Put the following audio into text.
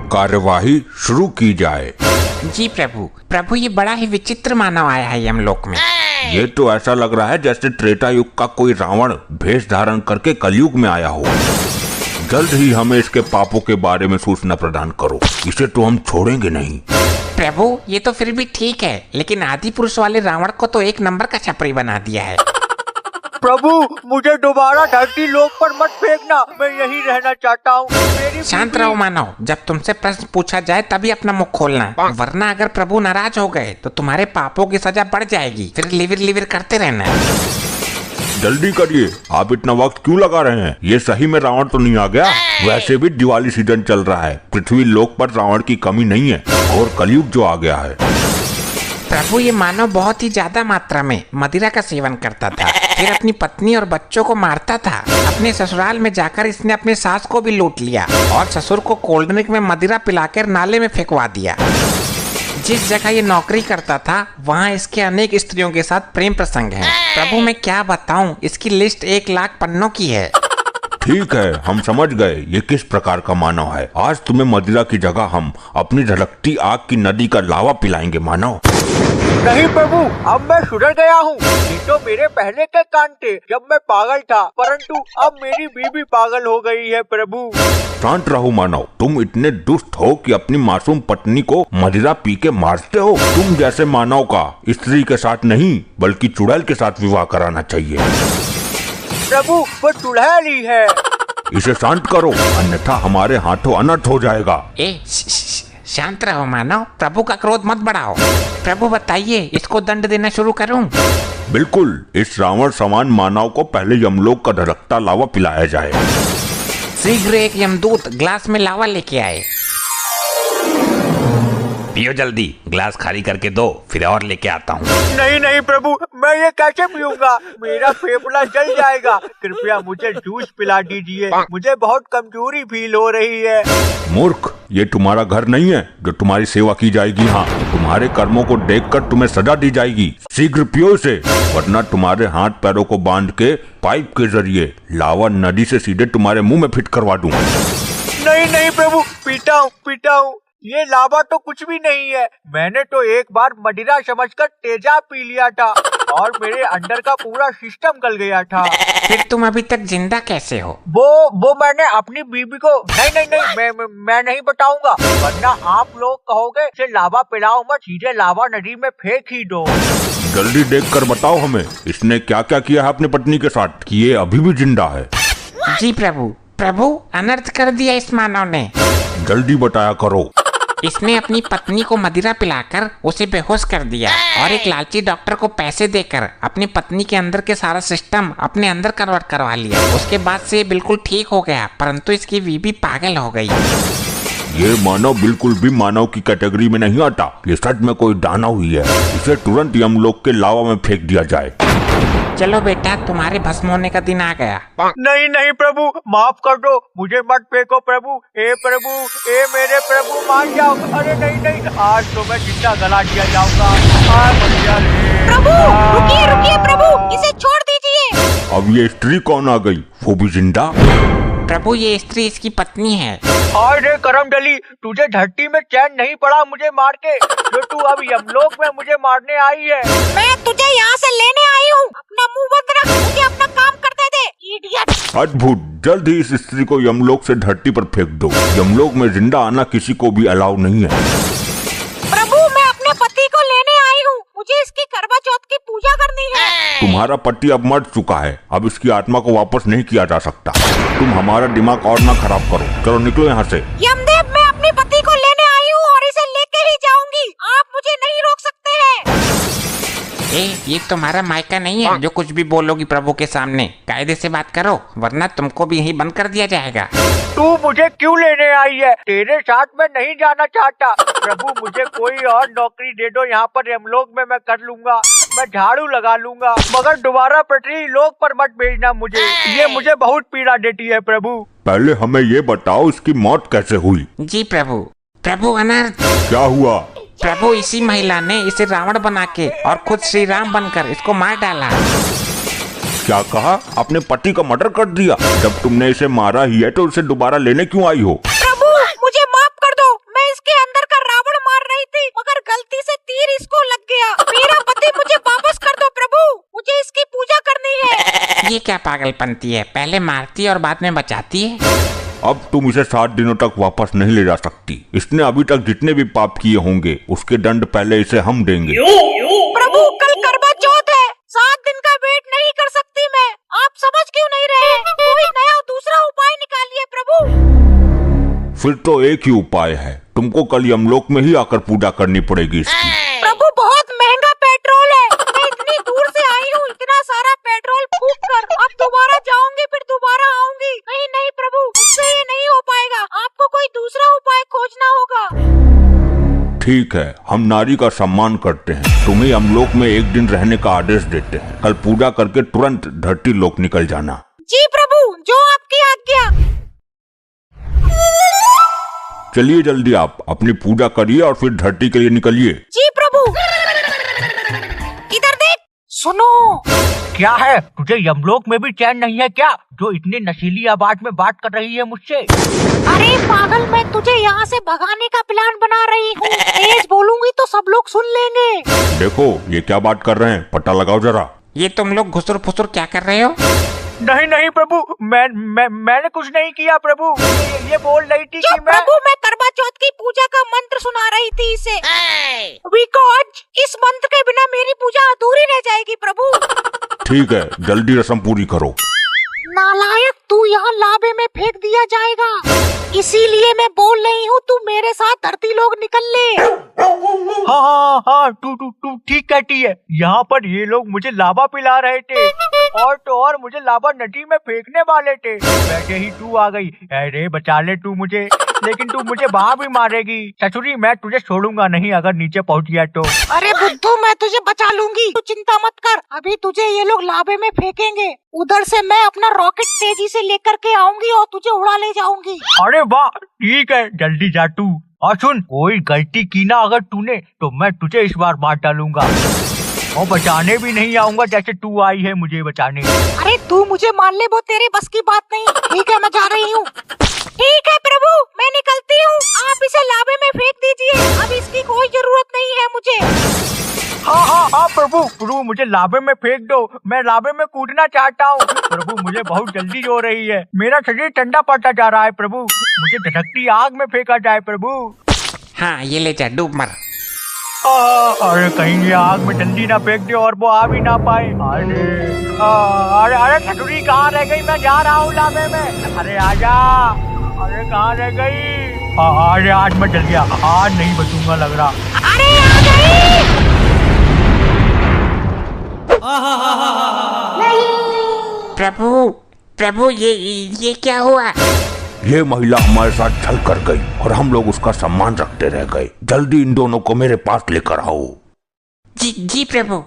कार्यवाही शुरू की जाए। जी प्रभु। प्रभु ये बड़ा ही विचित्र मानव आया है यमलोक में। ये तो ऐसा लग रहा है जैसे त्रेता युग का कोई रावण भेष धारण करके कलयुग में आया हो। जल्द ही हमें इसके पापों के बारे में सूचना प्रदान करो, इसे तो हम छोड़ेंगे नहीं। प्रभु ये तो फिर भी ठीक है, लेकिन आदि पुरुष वाले रावण को तो एक नंबर का छपरी बना दिया है। प्रभु मुझे दोबारा धरती लोक पर मत फेंकना, मैं यहीं रहना चाहता हूँ। शांत रहो मानव, जब तुमसे प्रश्न पूछा जाए तभी अपना मुख खोलना, वरना अगर प्रभु नाराज हो गए तो तुम्हारे पापों की सजा बढ़ जाएगी। फिर लिविर लिविर करते रहना। जल्दी करिए, आप इतना वक्त क्यों लगा रहे हैं? ये सही में रावण तो नहीं आ गया? वैसे भी दिवाली सीजन चल रहा है, पृथ्वी लोक पर रावण की कमी नहीं है और कलयुग जो आ गया है। प्रभु ये मानव बहुत ही ज्यादा मात्रा में मदिरा का सेवन करता था, फिर अपनी पत्नी और बच्चों को मारता था। अपने ससुराल में जाकर इसने अपने सास को भी लूट लिया और ससुर को कोल्ड ड्रिंक में मदिरा पिलाकर नाले में फेंकवा दिया। जिस जगह ये नौकरी करता था वहाँ इसके अनेक स्त्रियों के साथ प्रेम प्रसंग हैं। प्रभु मैं क्या बताऊं, इसकी लिस्ट 1 लाख पन्नों की है। ठीक है, हम समझ गए ये किस प्रकार का मानव है। आज तुम्हें मदिरा की जगह हम अपनी धड़कती आग की नदी का लावा पिलाएंगे मानव। नहीं प्रभु, अब मैं सुधर गया हूँ। ये तो मेरे पहले के कान थे जब मैं पागल था, परंतु अब मेरी बीवी पागल हो गई है प्रभु। शांत रहो मानव, तुम इतने दुष्ट हो कि अपनी मासूम पत्नी को मदिरा पी के मारते हो। तुम जैसे मानव का स्त्री के साथ नहीं बल्कि चुड़ैल के साथ विवाह कराना चाहिए। प्रभु वो चुड़ैल ही है। इसे शांत करो, अन्यथा हमारे हाथों अनर्थ हो जाएगा। शांत रहो मानव, प्रभु का क्रोध मत बढ़ाओ। प्रभु बताइए, इसको दंड देना शुरू करूं? बिल्कुल, इस रावण समान मानव को पहले यमलोक का धड़कता लावा पिलाया जाए। शीघ्र एक यमदूत ग्लास में लावा लेके आए। पियो जल्दी, ग्लास खाली करके दो, फिर और लेके आता हूँ। नहीं नहीं प्रभु, मैं ये कैसे पीऊंगा? मेरा फेफड़ा जल जाएगा। कृपया मुझे जूस पिला दीजिए, मुझे बहुत कमजोरी फील हो रही है। मूर्ख, ये तुम्हारा घर नहीं है जो तुम्हारी सेवा की जाएगी। हाँ, तुम्हारे कर्मों को देखकर तुम्हें सजा दी जाएगी। शीघ्र पियो इसे, वरना तुम्हारे हाथ पैरों को बांध के पाइप के जरिए लावा नदी से सीधे तुम्हारे मुंह में फिट करवा दूं। नहीं नहीं प्रभु, पीता हूँ। ये लावा तो कुछ भी नहीं है। मैंने तो एक बार मदिरा समझकर तेजाब पी लिया था और मेरे अंदर का पूरा सिस्टम गल गया था। फिर तुम अभी तक जिंदा कैसे हो? वो मैंने अपनी बीबी को नहीं, मैं नहीं बताऊंगा, वरना आप लोग कहोगे इसे लावा पिलाओ मत, सीधे लावा नदी में फेंक ही दो। जल्दी देखकर बताओ हमें, इसने क्या क्या किया है अपनी पत्नी के साथ कि ये अभी भी जिंदा है। जी प्रभु अनर्थ कर दिया इस मानव ने। जल्दी बताया करो। इसने अपनी पत्नी को मदिरा पिलाकर उसे बेहोश कर दिया और एक लालची डॉक्टर को पैसे देकर अपनी पत्नी के अंदर के सारा सिस्टम अपने अंदर कन्वर्ट करवा लिया। उसके बाद से बिल्कुल ठीक हो गया, परंतु इसकी बीवी पागल हो गई। ये मानव बिल्कुल भी मानव की कैटेगरी में नहीं आता। ये सच में कोई दानव ही है। इसे तुरंत यमलोक के लावा में फेंक दिया जाए। चलो बेटा, तुम्हारे भस्म होने का दिन आ गया। नहीं प्रभु, माफ कर दो, मुझे मत फेंको प्रभु। हे प्रभु, हे मेरे प्रभु, मान जाओ। अरे नहीं, आज तो मैं जिंदा गला दिया जाऊंगा। प्रभु रुकिए प्रभु, इसे छोड़ दीजिए। अब ये स्त्री कौन आ गई, वो भी जिंदा? प्रभु ये स्त्री इसकी पत्नी है। अरे करम डली, तुझे धरती में चैन नहीं पड़ा मुझे मार के, जो तू अब यमलोक में मुझे मारने आई है। मैं तुझे यहाँ से लेने आई हूँ, अपना मुंह बंद रख, मुझे अपना काम करने दे, इडियट। अद्भुत, जल्द ही इस स्त्री को यमलोक से धरती पर फेंक दो। यमलोक में जिंदा आना किसी को भी अलाउ नहीं है। प्रभु मैं अपने पति को लेने आई हूँ, मुझे इसकी करवा चौथ की पूजा करनी है। तुम्हारा पति अब मर चुका है, अब इसकी आत्मा को वापस नहीं किया जा सकता। तुम हमारा दिमाग और ना खराब करो, चलो निकलो यहाँ से। यमदेव मैं अपने पति को लेने आई हूँ और इसे लेके ही जाऊंगी, आप मुझे नहीं रोक सकते हैं। ये तुम्हारा मायका नहीं है जो कुछ भी बोलोगी प्रभु के सामने। कायदे से बात करो, वरना तुमको भी यहीं बंद कर दिया जाएगा। तू मुझे क्यों लेने आई है? तेरे साथ मैं नहीं जाना चाहता। प्रभु मुझे कोई और नौकरी दे दो, यहाँ पर यमलोक में मैं कर लूंगा, मैं झाड़ू लगा लूंगा, मगर दोबारा पृथ्वी लोक पर मत भेजना मुझे, ये मुझे बहुत पीड़ा देती है प्रभु। पहले हमें ये बताओ इसकी मौत कैसे हुई? जी प्रभु अनर्थ। क्या हुआ? प्रभु इसी महिला ने इसे रावण बना के और खुद श्री राम बनकर इसको मार डाला। क्या कहा? अपने पति का मर्डर कर दिया? जब तुमने इसे मारा ही है तो उसे दोबारा लेने क्यों आई हो? प्रभु मुझे माफ कर दो, ये क्या पागलपंती है, पहले मारती है और बाद में बचाती है। अब तुम इसे 7 दिनों तक वापस नहीं ले जा सकती। इसने अभी तक जितने भी पाप किए होंगे उसके दंड पहले इसे हम देंगे। प्रभु कल करवा चौथ है, 7 दिन का वेट नहीं कर सकती मैं। आप समझ क्यों नहीं रहे? कोई नया दूसरा उपाय निकालिए प्रभु। फिर तो एक ही उपाय है, तुमको कल यमलोक में ही आकर पूजा करनी पड़ेगी इसकी। प्रभु बहुत महंगा पेट्रोल है, मैं इतनी दूर से आई हूँ इतना सारा पेट्रोल फूक कर, अब दोबारा जाऊंगी फिर दोबारा आऊंगी। नहीं नहीं प्रभु, मुझसे ये नहीं हो पाएगा, आपको कोई दूसरा उपाय खोजना होगा। ठीक है, हम नारी का सम्मान करते हैं, तुम्हें यमलोक में एक दिन रहने का आदेश देते हैं। कल पूजा करके तुरंत धरती लोक निकल जाना। जी प्रभु, जो आपकी आज्ञा। चलिए जल्दी आप अपनी पूजा करिए और फिर धरती के लिए निकलिए। जी प्रभु। इधर देख। सुनो। क्या है, तुझे यमलोक में भी चैन नहीं है क्या, जो इतनी नशीली आवाज में बात कर रही है मुझसे? अरे पागल, मैं तुझे यहाँ से भगाने का प्लान बना रही हूँ। तेज बोलूंगी तो सब लोग सुन लेंगे। देखो ये क्या बात कर रहे हैं, पता लगाओ जरा। ये तुम लोग घुसुर फुसुर क्या कर रहे हो? नहीं नहीं प्रभु, मैंने कुछ नहीं किया प्रभु। ये बोल रही थी कि प्रभु, मैं करवा चौथ की पूजा का मंत्र सुना रही थी इसे। बिकॉज इस मंत्र के बिना मेरी पूजा अधूरी रह जाएगी प्रभु। ठीक है, जल्दी रस्म पूरी करो। नालायक, तू यहाँ लाबे में फेंक दिया जाएगा, इसीलिए मैं बोल रही हूँ तू मेरे साथ धरती लोग निकल ले। हाँ हाँ हाँ, तू ठीक कहती है। यहाँ पर ये लोग मुझे लावा पिला रहे थे और तो और मुझे लावा नदी में फेंकने वाले थे। वैसे ही तू आ गई। अरे बचा ले तू मुझे, लेकिन तू मुझे वहाँ भी मारेगी। ससुरी, मैं तुझे छोड़ूंगा नहीं अगर नीचे पहुँच गया तो। अरे बुद्धू, मैं तुझे बचा लूंगी, तू चिंता मत कर। अभी तुझे ये लोग लाबे में फेंकेंगे, उधर से मैं अपना रॉकेट तेजी से लेकर के आऊंगी और तुझे उड़ा ले जाऊंगी। अरे वाह, ठीक है, जल्दी जा तू। और सुन, कोई गलती की ना अगर तूने तो मैं तुझे इस बार मार डालूंगा और बचाने भी नहीं आऊंगा जैसे तू आई है मुझे बचाने। अरे तू मुझे मान ले, वो तेरे बस की बात नहीं। ठीक है, मैं जा रही हूँ। ठीक है प्रभु, मैं निकलती हूँ, आप इसे लाबे में फेंक दीजिए, अब इसकी कोई जरूरत नहीं है मुझे। हाँ हाँ हाँ प्रभु, मुझे लाबे में फेंक दो, मैं लाबे में कूदना चाहता हूँ। प्रभु, मुझे बहुत जल्दी हो रही है, मेरा शरीर ठंडा पड़ता जा रहा है प्रभु, मुझे धधकती आग में फेंका जाए प्रभु। हाँ, ये ले जा, डूब मर। अरे कहीं ये आग में जल्दी ना फेंक दे और वो आ भी ना पाए। अरे अरे खटुरी कहाँ रह गई, मैं जा रहा हूँ लाबे में। अरे आजा, अरे कहाँ रह गई? अरे आज मैं जल गया, आज नहीं बचूंगा लग रहा। अरे आ गई। प्रभु ये क्या हुआ? ये महिला हमारे साथ छल कर गई और हम लोग उसका सम्मान रखते रह गए। जल्दी इन दोनों को मेरे पास लेकर आओ। जी प्रभु।